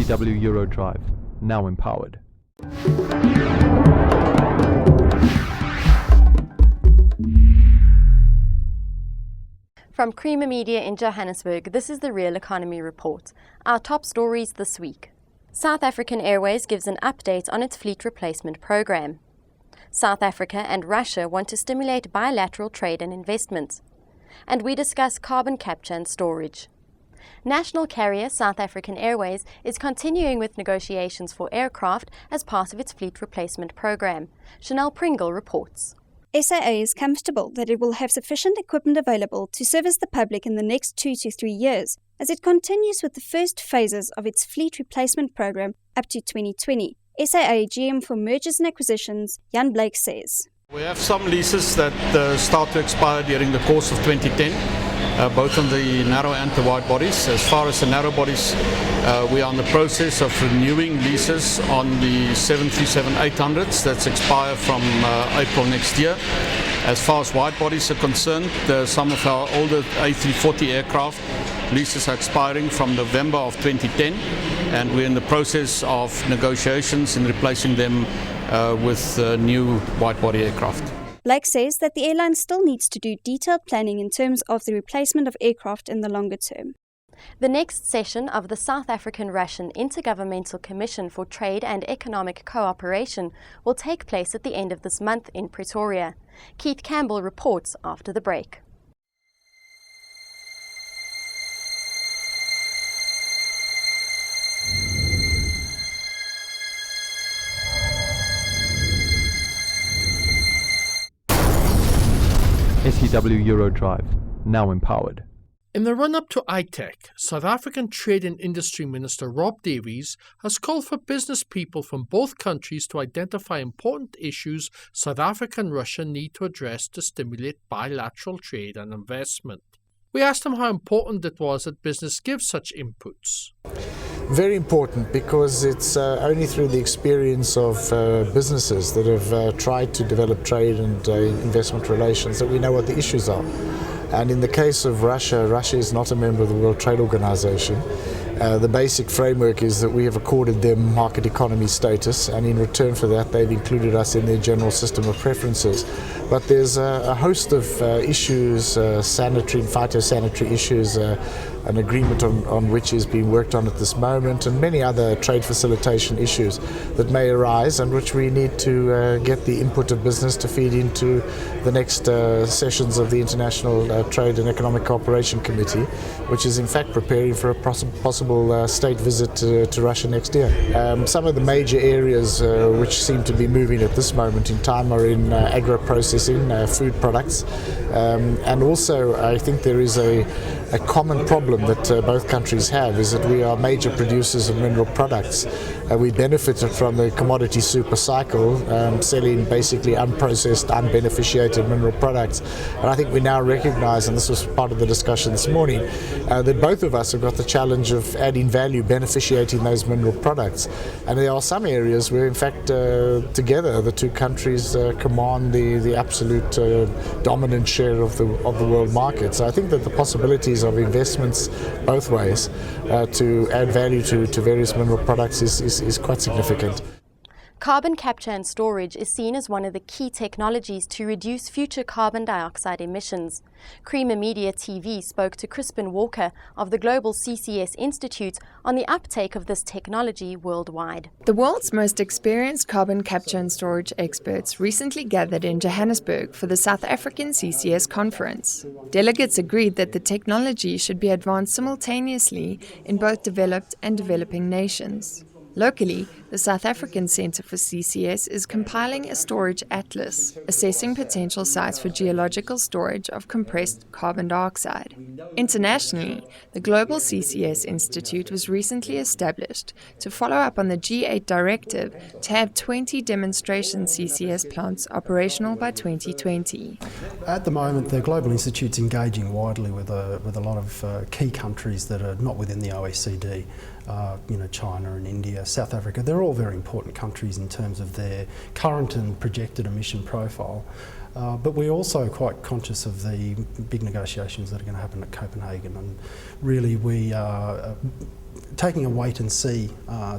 SEW Eurodrive, now empowered. From Creamer Media in Johannesburg, this is the Real Economy Report. Our top stories this week. South African Airways gives an update on its fleet replacement program. South Africa and Russia want to stimulate bilateral trade and investment. And we discuss carbon capture and storage. National carrier South African Airways is continuing with negotiations for aircraft as part of its fleet replacement program. Chanel Pringle reports. SAA is comfortable that it will have sufficient equipment available to service the public in the next 2 to 3 years, as it continues with the first phases of its fleet replacement program up to 2020. SAA GM for Mergers and Acquisitions, Jan Blake says. We have some leases that start to expire during the course of 2010, both on the narrow and the wide bodies. As far as the narrow bodies, we are in the process of renewing leases on the 737-800s that expire from April next year. As far as wide bodies are concerned, some of our older A340 aircraft leases are expiring from November of 2010, and we're in the process of negotiations in replacing them with new wide-body aircraft. Blake says that the airline still needs to do detailed planning in terms of the replacement of aircraft in the longer term. The next session of the South African-Russian Intergovernmental Commission for Trade and Economic Cooperation will take place at the end of this month in Pretoria. Keith Campbell reports after the break. SEW Eurodrive, now empowered. In the run-up to ITEC, South African Trade and Industry Minister Rob Davies has called for business people from both countries to identify important issues South Africa and Russia need to address to stimulate bilateral trade and investment. We asked him how important it was that business give such inputs. Very important, because it's only through the experience of businesses that have tried to develop trade and investment relations that we know what the issues are. And in the case of Russia, Russia is not a member of the World Trade Organization. The basic framework is that we have accorded them market economy status, and in return for that they've included us in their general system of preferences. But there's a host of issues, sanitary and phytosanitary issues, an agreement on which is being worked on at this moment, and many other trade facilitation issues that may arise and which we need to get the input of business to feed into the next sessions of the International Trade and Economic Cooperation Committee, which is in fact preparing for a possible state visit to Russia next year. Some of the major areas which seem to be moving at this moment in time are in agro-processing, food products, and also I think there is a common problem that both countries have, is that we are major producers of mineral products. We benefited from the commodity super cycle, selling basically unprocessed, unbeneficiated mineral products. And I think we now recognize, and this was part of the discussion this morning, that both of us have got the challenge of adding value, beneficiating those mineral products. And there are some areas where in fact together the two countries command the absolute dominant share of the world market. So I think that the possibilities of investments both ways to add value to various mineral products is quite significant. Carbon capture and storage is seen as one of the key technologies to reduce future carbon dioxide emissions. Creamer Media TV spoke to Crispin Walker of the Global CCS Institute on the uptake of this technology worldwide. The world's most experienced carbon capture and storage experts recently gathered in Johannesburg for the South African CCS conference. Delegates agreed that the technology should be advanced simultaneously in both developed and developing nations. Locally, the South African Centre for CCS is compiling a storage atlas, assessing potential sites for geological storage of compressed carbon dioxide. Internationally, the Global CCS Institute was recently established to follow up on the G8 directive to have 20 demonstration CCS plants operational by 2020. At the moment, the Global Institute's engaging widely with a lot of key countries that are not within the OECD. China and India, South Africa, they're all very important countries in terms of their current and projected emission profile. But we're also quite conscious of the big negotiations that are going to happen at Copenhagen, and really we are taking a wait and see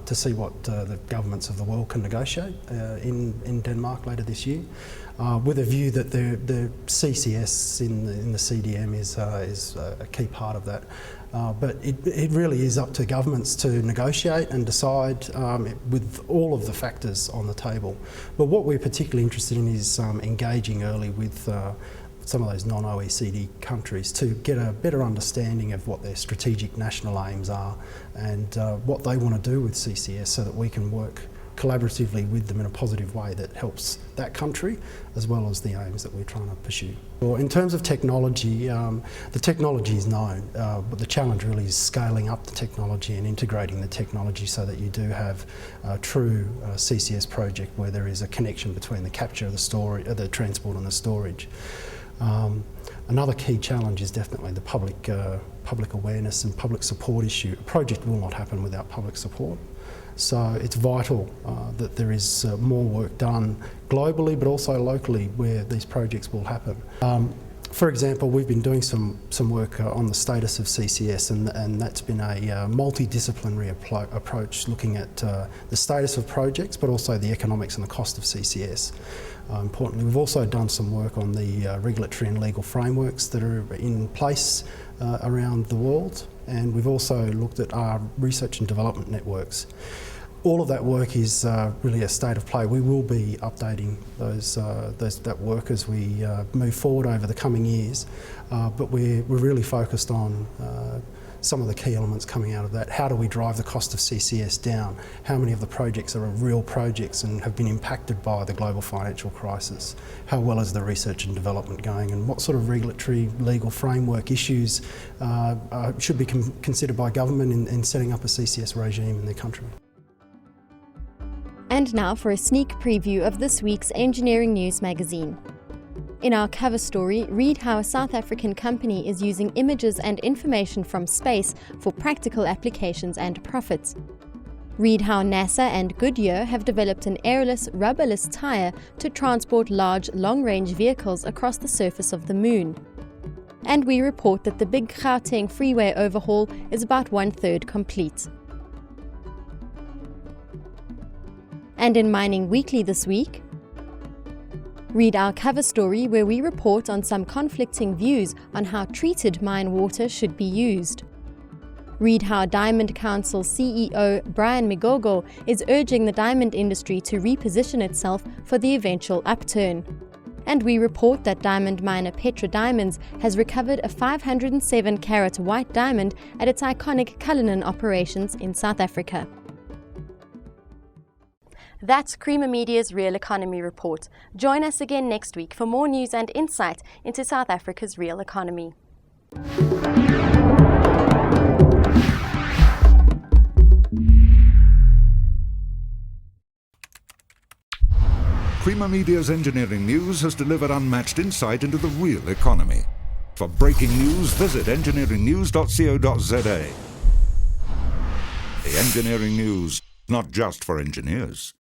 to see what the governments of the world can negotiate in Denmark later this year, with a view that the CCS in the CDM is a key part of that. But it really is up to governments to negotiate and decide with all of the factors on the table. But what we're particularly interested in is engaging early with some of those non-OECD countries to get a better understanding of what their strategic national aims are and what they want to do with CCS, so that we can work collaboratively with them in a positive way that helps that country as well as the aims that we're trying to pursue. Well, in terms of technology, the technology is known, but the challenge really is scaling up the technology and integrating the technology so that you do have a true CCS project where there is a connection between the capture, the transport and the storage. Another key challenge is definitely the public awareness and public support issue. A project will not happen without public support. So it's vital that there is more work done globally but also locally where these projects will happen. For example, we've been doing some work on the status of CCS, and that's been a multidisciplinary approach looking at the status of projects but also the economics and the cost of CCS. Importantly, we've also done some work on the regulatory and legal frameworks that are in place around the world, and we've also looked at our research and development networks. All of that work is really a state of play. We will be updating that work as we move forward over the coming years, but we're really focused on some of the key elements coming out of that. How do we drive the cost of CCS down? How many of the projects are real projects and have been impacted by the global financial crisis? How well is the research and development going? And what sort of regulatory, legal framework issues should be considered by government in setting up a CCS regime in their country? And now for a sneak preview of this week's Engineering News magazine. In our cover story, read how a South African company is using images and information from space for practical applications and profits. Read how NASA and Goodyear have developed an airless, rubberless tyre to transport large, long-range vehicles across the surface of the Moon. And we report that the big Gauteng freeway overhaul is about 1/3 complete. And in Mining Weekly this week, read our cover story where we report on some conflicting views on how treated mine water should be used. Read how Diamond Council CEO Brian Migogo is urging the diamond industry to reposition itself for the eventual upturn. And we report that diamond miner Petra Diamonds has recovered a 507-carat white diamond at its iconic Cullinan operations in South Africa. That's Creamer Media's Real Economy Report. Join us again next week for more news and insight into South Africa's real economy. Creamer Media's Engineering News has delivered unmatched insight into the real economy. For breaking news, visit engineeringnews.co.za. The Engineering News, not just for engineers.